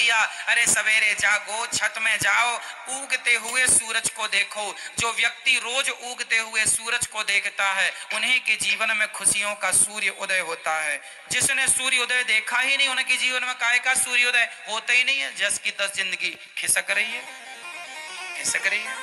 किया, अरे सवेरे जागो, छत में जाओ, उगते हुए सूरज को देखो। जो व्यक्ति रोज उगते हुए सूरज को देखता है उन्हीं के जीवन में खुशियों का सूर्य उदय होता है। जिसने सूर्य उदय देखा ही नहीं उनके जीवन में काहे का सूर्योदय होता ही नहीं है। जस की तस जिंदगी खिसक रही है, खिसक रही है।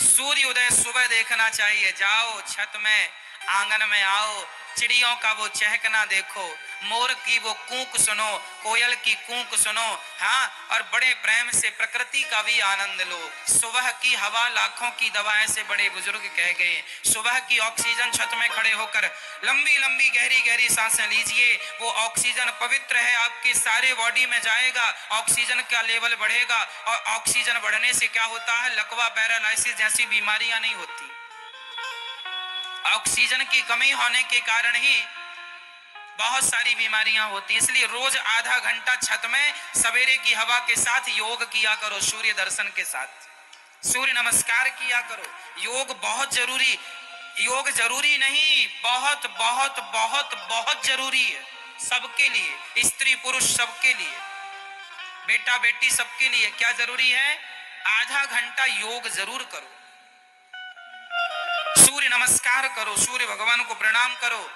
सूर्य उदय सुबह देखना चाहिए। जाओ छत में, आंगन में आओ, चिड़ियों का वो चहकना देखो, मोर की वो कूक सुनो, कोयल की कूक सुनो, हाँ, और बड़े प्रेम से प्रकृति का भी आनंद लो। सुबह की हवा लाखों की दवा, ऐसे बड़े बुजुर्ग कह गए। सुबह की ऑक्सीजन, छत में खड़े होकर लंबी लंबी गहरी गहरी सांसें लीजिए। वो ऑक्सीजन पवित्र है, आपके सारे बॉडी में जाएगा, ऑक्सीजन का लेवल बढ़ेगा, और ऑक्सीजन बढ़ने से क्या होता है, लकवा, पैरालिसिस जैसी बीमारियां नहीं होती। ऑक्सीजन की कमी होने के कारण ही बहुत सारी बीमारियां होती। इसलिए रोज आधा घंटा छत में सवेरे की हवा के साथ योग किया करो, सूर्य दर्शन के साथ सूर्य नमस्कार किया करो। योग बहुत जरूरी, योग जरूरी नहीं, बहुत बहुत बहुत बहुत जरूरी है सबके लिए, स्त्री पुरुष सबके लिए, बेटा बेटी सबके लिए। क्या जरूरी है, आधा घंटा योग जरूर करो, सूर्य नमस्कार करो, सूर्य भगवान को प्रणाम करो,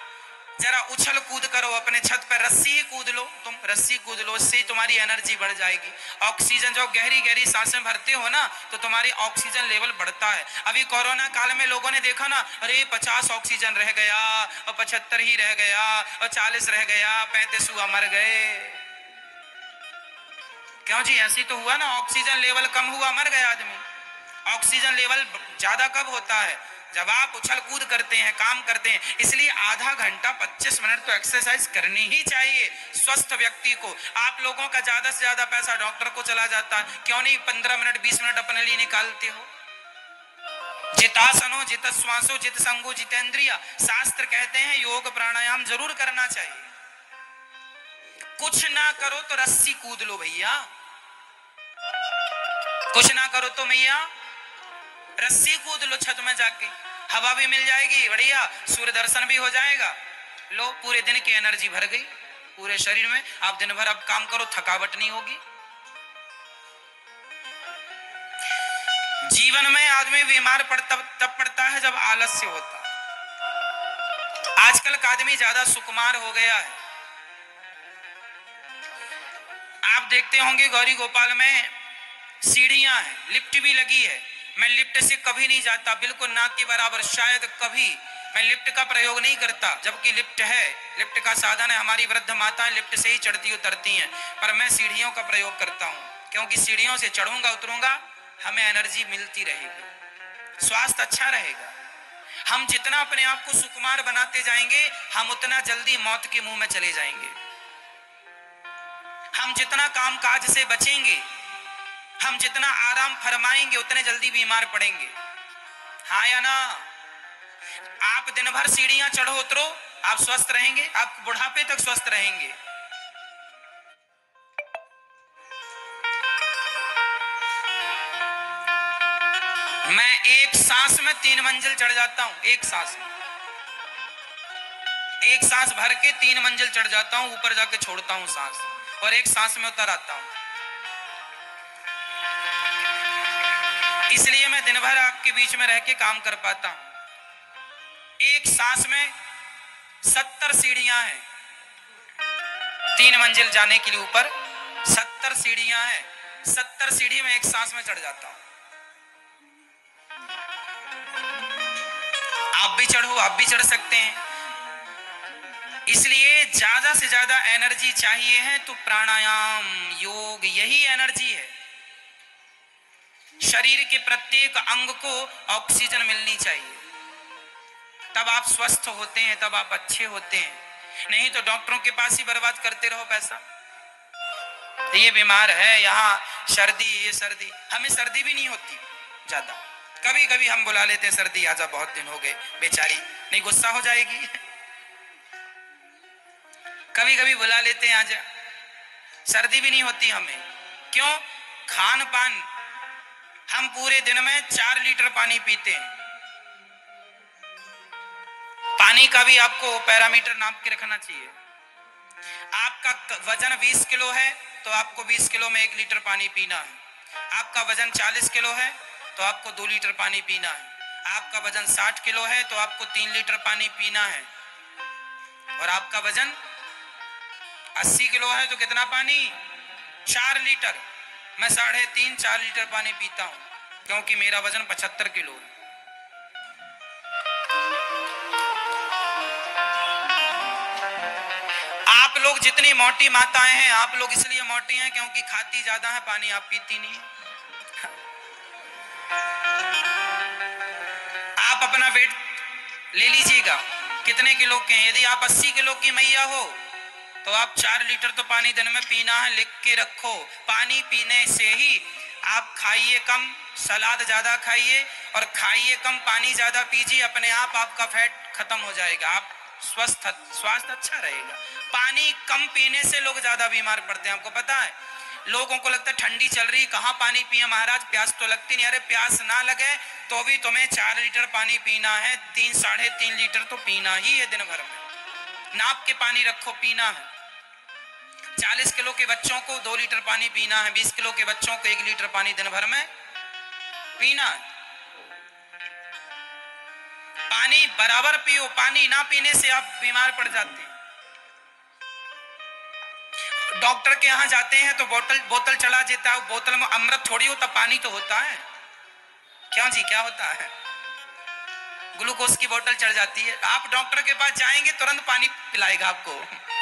जरा उछल कूद करो, अपने छत पर रस्सी ही कूद लो, तुम रस्सी कूद लो, इससे तुम्हारी एनर्जी बढ़ जाएगी। ऑक्सीजन, जब गहरी गहरी सांसें भरते हो ना तो तुम्हारी ऑक्सीजन लेवल बढ़ता है। अभी कोरोना काल में लोगों ने देखा ना, अरे 50 ऑक्सीजन रह गया, और 75 ही रह गया, और 40 रह गया, 35 हुआ, मर गए। क्यों जी, ऐसी तो हुआ ना, ऑक्सीजन लेवल कम हुआ, मर गया आदमी। ऑक्सीजन लेवल ज्यादा कब होता है, जब आप उछल कूद करते हैं, काम करते हैं। इसलिए आधा घंटा 25 मिनट तो एक्सरसाइज करनी ही चाहिए स्वस्थ व्यक्ति को। आप लोगों का ज्यादा से ज्यादा पैसा डॉक्टर को चला जाता है, क्यों नहीं 15 मिनट 20 मिनट अपने लिए निकालते हो। जितासनो जित श्वासो जित संगो जितेंद्रिय, शास्त्र कहते हैं योग प्राणायाम जरूर करना चाहिए। कुछ ना करो तो रस्सी कूद लो भैया, कुछ ना करो तो भैया रस्सी कूद लो, छत में जाके हवा भी मिल जाएगी, बढ़िया सूर्य दर्शन भी हो जाएगा। लो, पूरे दिन की एनर्जी भर गई पूरे शरीर में। आप दिन भर अब काम करो, थकावट नहीं होगी। जीवन में आदमी बीमार तब पड़ता है जब आलस्य होता है। आजकल का आदमी ज्यादा सुकुमार हो गया है। आप देखते होंगे गौरी गोपाल में सीढ़ियां हैं, लिफ्ट भी लगी है। मैं लिफ्ट से कभी नहीं जाता, बिल्कुल नाक के बराबर, शायद कभी मैं लिफ्ट का प्रयोग नहीं करता, जबकि लिफ्ट है, लिफ्ट का साधन है। हमारी वृद्ध माताएं लिफ्ट से ही चढ़ती उतरती हैं, पर मैं सीढ़ियों का प्रयोग करता हूं, क्योंकि सीढ़ियों से चढ़ूंगा उतरूंगा, हमें एनर्जी मिलती रहेगी, स्वास्थ्य अच्छा रहेगा। हम जितना अपने आप को सुकुमार बनाते जाएंगे, हम उतना जल्दी मौत के मुंह में चले जाएंगे। हम जितना काम काज से बचेंगे, हम जितना आराम फरमाएंगे, उतने जल्दी बीमार पड़ेंगे। हाँ या ना? आप दिन भर सीढ़ियां चढ़ो उतरो, आप स्वस्थ रहेंगे, आप बुढ़ापे तक स्वस्थ रहेंगे। मैं एक सांस में 3 मंजिल चढ़ जाता हूं, एक सांस में, एक सांस भर के 3 मंजिल चढ़ जाता हूं, ऊपर जाके छोड़ता हूं सांस, और एक सांस में उतर आता हूं। इसलिए मैं दिन भर आपके बीच में रह के काम कर पाता हूं। एक सांस में 70 सीढ़ियां हैं, 3 मंजिल जाने के लिए ऊपर 70 सीढ़ियां हैं, 70 सीढ़ी में एक सांस में चढ़ जाता हूं। आप भी चढ़ो, आप भी चढ़ सकते हैं। इसलिए ज्यादा से ज्यादा एनर्जी चाहिए है तो प्राणायाम, योग, यही एनर्जी है। शरीर के प्रत्येक अंग को ऑक्सीजन मिलनी चाहिए, तब आप स्वस्थ होते हैं, तब आप अच्छे होते हैं। नहीं तो डॉक्टरों के पास ही बर्बाद करते रहो पैसा। ये बीमार है, यहाँ सर्दी, ये सर्दी, हमें सर्दी भी नहीं होती ज्यादा, कभी कभी हम बुला लेते हैं, सर्दी आजा बहुत दिन हो गए, बेचारी नहीं गुस्सा हो जाएगी, कभी कभी बुला लेते हैं आजा, सर्दी भी नहीं होती हमें। क्यों? खान पान, हम पूरे दिन में 4 लीटर पानी पीते हैं। पानी का भी आपको पैरामीटर नाप के रखना चाहिए। आपका वजन 20 किलो है तो आपको 20 किलो में 1 लीटर पानी पीना है। आपका वजन 40 किलो है तो आपको 2 लीटर पानी पीना है। आपका वजन 60 किलो है तो आपको 3 लीटर पानी पीना है। और आपका वजन 80 किलो है तो कितना पानी? 4 लीटर। मैं 3.5-4 लीटर पानी पीता हूं क्योंकि मेरा वजन 75 किलो है। आप लोग जितनी मोटी माताएं हैं, आप लोग इसलिए मोटी हैं क्योंकि खाती ज्यादा है, पानी आप पीती नहीं है। आप अपना वेट ले लीजिएगा कितने किलो के हैं। यदि आप 80 किलो की मैया हो तो आप 4 लीटर तो पानी दिन में पीना है, लिख के रखो। पानी पीने से ही आप खाइए कम, सलाद ज्यादा खाइए और खाइए कम, पानी ज्यादा पीजिए, अपने आप आपका फैट खत्म हो जाएगा, आप स्वास्थ्य अच्छा रहेगा। पानी कम पीने से लोग ज्यादा बीमार पड़ते हैं। आपको पता है, लोगों को लगता है ठंडी चल रही कहाँ पानी पिए महाराज, प्यास तो लगती नहीं। अरे प्यास ना लगे तो भी तुम्हें 4 लीटर पानी पीना है, 3-3.5 लीटर तो पीना ही है दिन भर में। नाप के पानी रखो, पीना है। 40 किलो के बच्चों को 2 लीटर पानी पीना है, 20 किलो के बच्चों को 1 लीटर पानी दिन भर में पीना है। पानी बराबर पियो, पानी ना पीने से आप बीमार पड़ जाते हैं। डॉक्टर के यहां जाते हैं तो बोतल चला देता है, बोतल में अमृत थोड़ी होता, पानी तो होता है। क्यों जी, क्या होता है? ग्लूकोज की बोतल चढ़ जाती है। आप डॉक्टर के पास जाएंगे तुरंत पानी पिलाएगा आपको,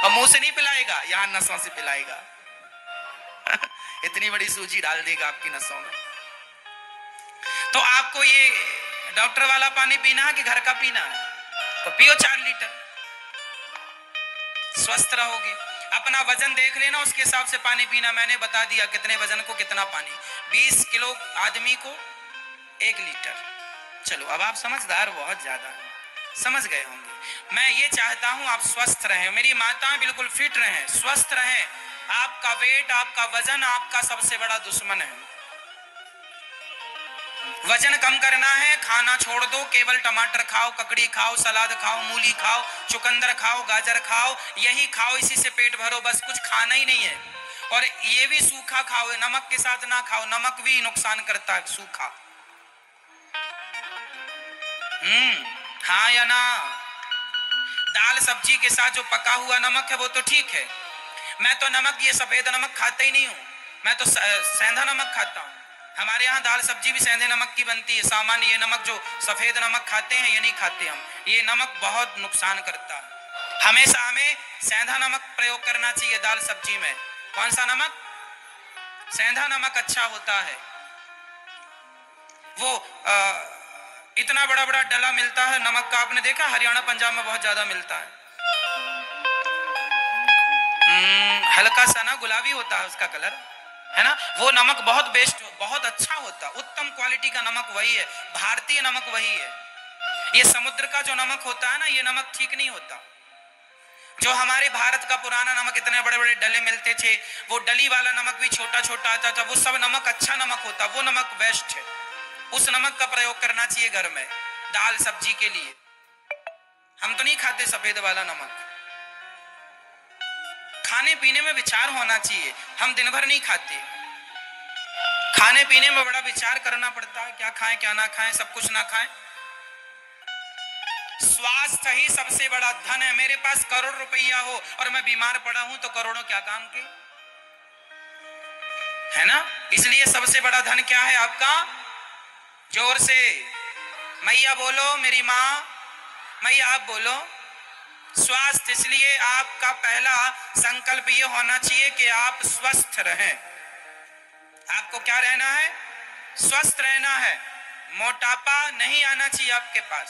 और मुंह से नहीं पिलाएगा, यहां नसों से पिलाएगा। इतनी बड़ी सूजी डाल देगा आपकी नसों में। तो आपको ये डॉक्टर वाला पानी पीना है कि घर का पीना है? तो पियो 4 लीटर, स्वस्थ रहोगे। अपना वजन देख लेना, उसके हिसाब से पानी पीना। मैंने बता दिया कितने वजन को कितना पानी। 20 किलो आदमी को 1 लीटर। चलो अब आप समझदार बहुत ज्यादा हैं, समझ गए होंगे। मैं ये चाहता हूं आप स्वस्थ रहें, मेरी माताएं बिल्कुल फिट रहें, स्वस्थ रहें। आपका वेट, आपका वजन आपका सबसे बड़ा दुश्मन है। वजन कम करना है, खाना छोड़ दो, केवल टमाटर खाओ, ककड़ी खाओ, सलाद खाओ, मूली खाओ, चुकंदर खाओ, गाजर खाओ, यही खाओ, इसी से पेट भरो, बस कुछ खाना ही नहीं है। और ये भी सूखा खाओ, नमक के साथ ना खाओ, नमक भी नुकसान करता है सूखा। हाँ या ना? दाल सब्जी के साथ जो पका हुआ नमक है वो तो ठीक है। मैं तो नमक, ये सफेद नमक खाता ही नहीं हूं, मैं तो सेंधा नमक खाता हूं। हमारे यहाँ दाल सब्जी भी सेंधे नमक की बनती है। सामान्य ये नमक जो सफेद नमक खाते हैं ये नहीं खाते हम, ये नमक बहुत नुकसान करता है। हमेशा हमें सेंधा नमक प्रयोग करना चाहिए दाल सब्जी में। कौन सा नमक? सेंधा नमक अच्छा होता है। वो इतना बड़ा बड़ा डला मिलता है नमक का, आपने देखा? हरियाणा पंजाब में बहुत ज्यादा मिलता है। हल्का सा ना गुलाबी होता है उसका कलर, है ना? वो नमक बहुत बेस्ट, बहुत अच्छा होता, उत्तम क्वालिटी का नमक वही है, भारतीय नमक वही है। ये समुद्र का जो नमक होता है ना, ये नमक ठीक नहीं होता। जो हमारे भारत का पुराना नमक, इतने बड़े बड़े डले मिलते थे, वो डली वाला नमक भी छोटा छोटा आता था, वो सब नमक अच्छा नमक होता, वो नमक बेस्ट है। उस नमक का प्रयोग करना चाहिए घर में दाल सब्जी के लिए। हम तो नहीं खाते सफेद वाला नमक। खाने पीने में विचार होना चाहिए, हम दिन भर नहीं खाते। खाने पीने में बड़ा विचार करना पड़ता है, क्या खाएं क्या ना खाएं, सब कुछ ना खाएं। स्वास्थ्य ही सबसे बड़ा धन है। मेरे पास करोड़ रुपया हो और मैं बीमार पड़ा हूं तो करोड़ों क्या काम के, है ना? इसलिए सबसे बड़ा धन क्या है आपका? जोर से मैया बोलो, मेरी माँ, मैया आप बोलो। स्वास्थ्य। इसलिए आपका पहला संकल्प ये होना चाहिए कि आप स्वस्थ रहें। आपको क्या रहना है? स्वस्थ रहना है। मोटापा नहीं आना चाहिए आपके पास।